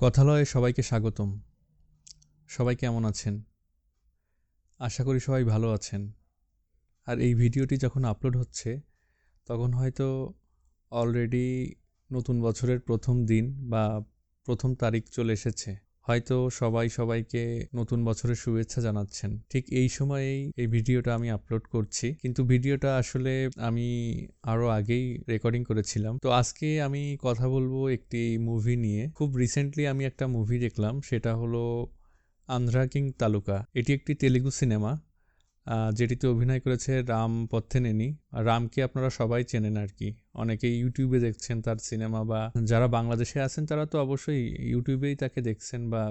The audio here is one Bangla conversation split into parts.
কথালয়ে সবাইকে স্বাগতম। সবাই কেমন আছেন? আশা করি সবাই ভালো আছেন। আর এই ভিডিওটি যখন আপলোড হচ্ছে তখন হয়তো অলরেডি নতুন বছরের প্রথম দিন বা প্রথম তারিখ চলে এসেছে। হয়তো সবাই সবাইকে নতুন বছরের শুভেচ্ছা জানাচ্ছেন। ঠিক এই সময়েই এই ভিডিওটা আমি আপলোড করছি। কিন্তু ভিডিওটা আসলে আমি আরও আগেই রেকর্ডিং করেছিলাম। তো আজকে আমি কথা বলবো একটি মুভি নিয়ে। খুব রিসেন্টলি আমি একটা মুভি দেখলাম, সেটা হলো আন্ধ্রা কিং তালুকা। এটি একটি তেলেগু সিনেমা, যেটিতে অভিনয় করেছে রাম পথ্থেনেনি। রামকে আপনারা সবাই চেনেন আর কি, অনেকে ইউটিউবে দেখছেন তার সিনেমা, বা যারা বাংলাদেশে আছেন তারা তো অবশ্যই ইউটিউবেই তাকে দেখছেন বা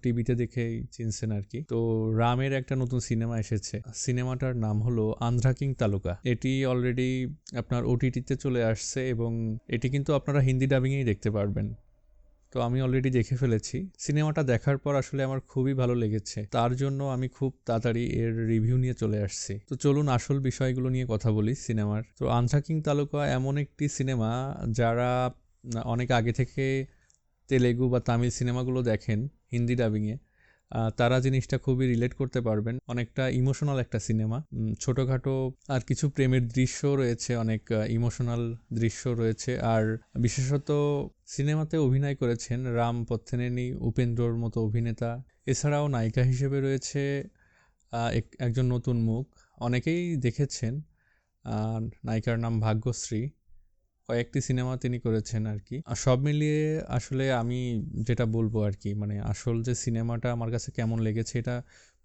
টিভিতে দেখেই চিনছেন আর কি। তো রামের একটা নতুন সিনেমা এসেছে, সিনেমাটার নাম হলো আন্ধ্রা কিং তালুকা। এটি অলরেডি আপনার ওটিটিতে চলে আসছে এবং এটি কিন্তু আপনারা হিন্দি ডাবিংয়েই দেখতে পারবেন। তো আমি অলরেডি দেখে ফেলেছি। সিনেমাটা দেখার পর আসলে আমার খুবই ভালো লেগেছে, তার জন্য আমি খুব তাড়াতাড়ি এর রিভিউ নিয়ে চলে আসছি। তো চলুন আসল বিষয়গুলো নিয়ে কথা বলি সিনেমার। তো আন্ধ্রা কিং তালুকা এমন একটি সিনেমা, যারা অনেক আগে থেকে তেলেগু বা তামিল সিনেমাগুলো দেখেন হিন্দি ডাবিংয়ে, তারা জিনিসটা খুবই রিলেট করতে পারবেন। অনেকটা ইমোশনাল একটা সিনেমা, ছোটোখাটো আর কিছু প্রেমের দৃশ্য রয়েছে, অনেক ইমোশনাল দৃশ্য রয়েছে। আর বিশেষত সিনেমাতে অভিনয় করেছেন রাম পথ্থেনেনি, উপেন্দ্রর মতো অভিনেতা। এছাড়াও নায়িকা হিসেবে রয়েছে একজন নতুন মুখ, অনেকেই দেখেছেন। নায়িকার নাম ভাগ্যশ্রী। কয়েকটি সিনেমা তিনি করেছেন আর কি। আর সব মিলিয়ে আসলে আমি যেটা বলবো আর কি, মানে আসল যে সিনেমাটা আমার কাছে কেমন লেগেছে, এটা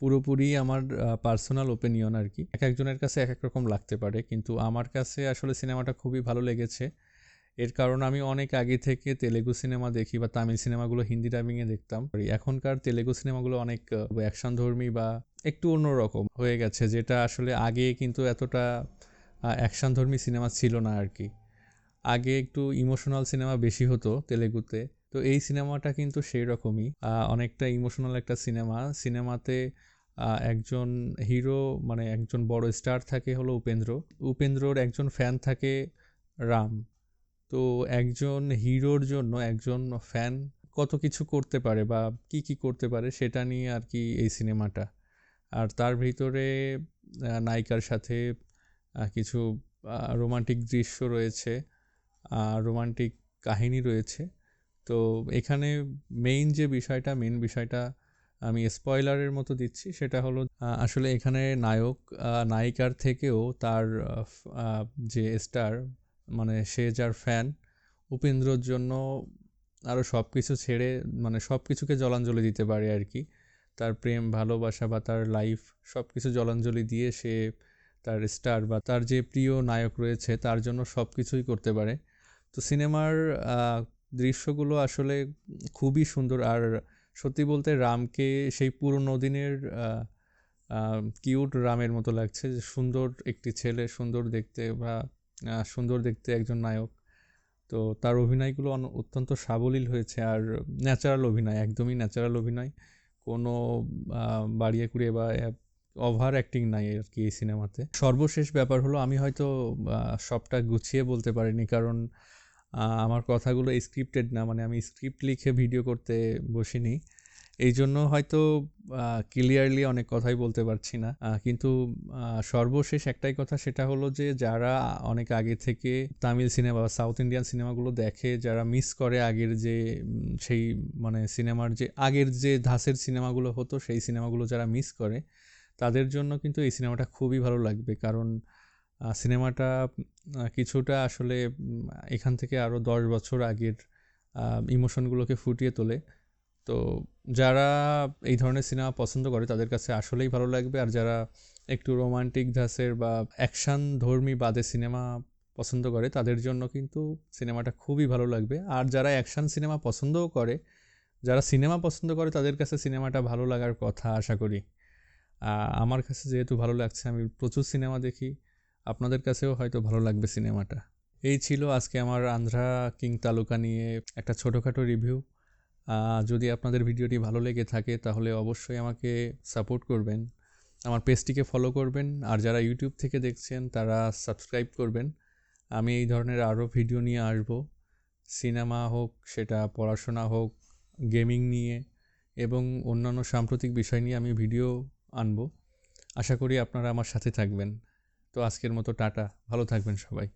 পুরোপুরি আমার পার্সোনাল ওপিনিয়ন আর কি। এক একজনের কাছে এক এক রকম লাগতে পারে, কিন্তু আমার কাছে আসলে সিনেমাটা খুবই ভালো লেগেছে। এর কারণ আমি অনেক আগে থেকে তেলেগু সিনেমা দেখি বা তামিল সিনেমাগুলো হিন্দি ডাবিংয়ে দেখতাম। এখনকার তেলেগু সিনেমাগুলো অনেক অ্যাকশনধর্মী বা একটু অন্যরকম হয়ে গেছে, যেটা আসলে আগে কিন্তু এতটা অ্যাকশনধর্মী সিনেমা ছিল না আর কি। আগে একটু ইমোশনাল সিনেমা বেশি হতো তেলেগুতে। তো এই সিনেমাটা কিন্তু সেই রকমই, অনেকটা ইমোশনাল একটা সিনেমা। সিনেমাতে একজন হিরো, মানে একজন বড় স্টার থাকে হলো উপেন্দ্র। উপেন্দ্রর একজন ফ্যান থাকে রাম। তো একজন হিরোর জন্য একজন ফ্যান কত কিছু করতে পারে বা কি কি করতে পারে সেটা নিয়ে আর কি এই সিনেমাটা। আর তার ভিতরে নায়িকার সাথে কিছু রোমান্টিক দৃশ্য রয়েছে, রোমান্টিক কাহিনী রয়েছে। তো এখানে মেইন বিষয়টা আমি স্পয়লারের মতো দিচ্ছি, সেটা হলো আসলে এখানে নায়ক নায়িকার থেকেও তার যে স্টার, মানে সে যার ফ্যান, উপেন্দ্রর জন্য আরও সব কিছু ছেড়ে, মানে সব কিছুকে জলাঞ্জলি দিতে পারে আর কি। তার প্রেম ভালোবাসা বা তার লাইফ সব কিছু জলাঞ্জলি দিয়ে সে তার স্টার বা তার যে প্রিয় নায়ক রয়েছে তার জন্য সব কিছুই করতে পারে। তো সিনেমার দৃশ্যগুলো আসলে খুবই সুন্দর। আর সত্যি বলতে রামকে সেই পুরনো দিনের কিউট রামের মতো লাগছে, যে সুন্দর একটি ছেলে, সুন্দর দেখতে বা সুন্দর দেখতে একজন নায়ক। তো তার অভিনয়গুলো অত্যন্ত সাবলীল হয়েছে, আর ন্যাচারাল অভিনয়, একদমই ন্যাচারাল অভিনয়। কোনো বাড়িয়ে কুড়িয়ে বা ওভার অ্যাক্টিং নাই আর কি এই সিনেমাতে। সর্বশেষ ব্যাপার হলো, আমি হয়তো সবটা গুছিয়ে বলতে পারিনি, কারণ আমার কথাগুলো স্ক্রিপ্টেড না, মানে আমি স্ক্রিপ্ট লিখে ভিডিও করতে বসিনি। এই জন্য হয়তো ক্লিয়ারলি অনেক কথাই বলতে পারছি না। কিন্তু সর্বশেষ একটাই কথা, সেটা হলো যে যারা অনেক আগে থেকে তামিল সিনেমা বা সাউথ ইন্ডিয়ান সিনেমাগুলো দেখে, যারা মিস করে আগের যে সেই মানে সিনেমার যে আগের যে ধাঁচের সিনেমাগুলো হতো, সেই সিনেমাগুলো যারা মিস করে, তাদের জন্য কিন্তু এই সিনেমাটা খুবই ভালো লাগবে। কারণ সিনেমাটা কিছুটা আসলে এখান থেকে আরও 10 বছর আগের ইমোশনগুলোকে ফুটিয়ে তোলে। তো যারা এই ধরনের সিনেমা পছন্দ করে তাদের কাছে আসলেই ভালো লাগবে। আর যারা একটু রোমান্টিক ধাঁচের বা অ্যাকশন ধর্মী বাদে সিনেমা পছন্দ করে, তাদের জন্য কিন্তু সিনেমাটা খুবই ভালো লাগবে। আর যারা অ্যাকশন সিনেমা পছন্দও করে, যারা সিনেমা পছন্দ করে, তাদের কাছে সিনেমাটা ভালো লাগার কথা আশা করি। আমার কাছে যেহেতু ভালো লাগছে, আমি প্রচুর সিনেমা দেখি, আপনাদের কাছেও হয়তো ভালো লাগবে সিনেমাটা। এই ছিল আজকে আমার আন্ধ্রা কিং তালুকা নিয়ে একটা ছোটোখাটো রিভিউ। যদি আপনাদের ভিডিওটি ভালো লেগে থাকে তাহলে অবশ্যই আমাকে সাপোর্ট করবেন, আমার পেজটিকে ফলো করবেন। আর যারা ইউটিউব থেকে দেখছেন তারা সাবস্ক্রাইব করবেন। আমি এই ধরনের আরও ভিডিও নিয়ে আসব, সিনেমা হোক, সেটা পড়াশোনা হোক, গেমিং নিয়ে এবং অন্যান্য সাম্প্রতিক বিষয় নিয়ে আমি ভিডিও আনবো। আশা করি আপনারা আমার সাথে থাকবেন। তো আজকের মতো টাটা, ভালো থাকবেন সবাই।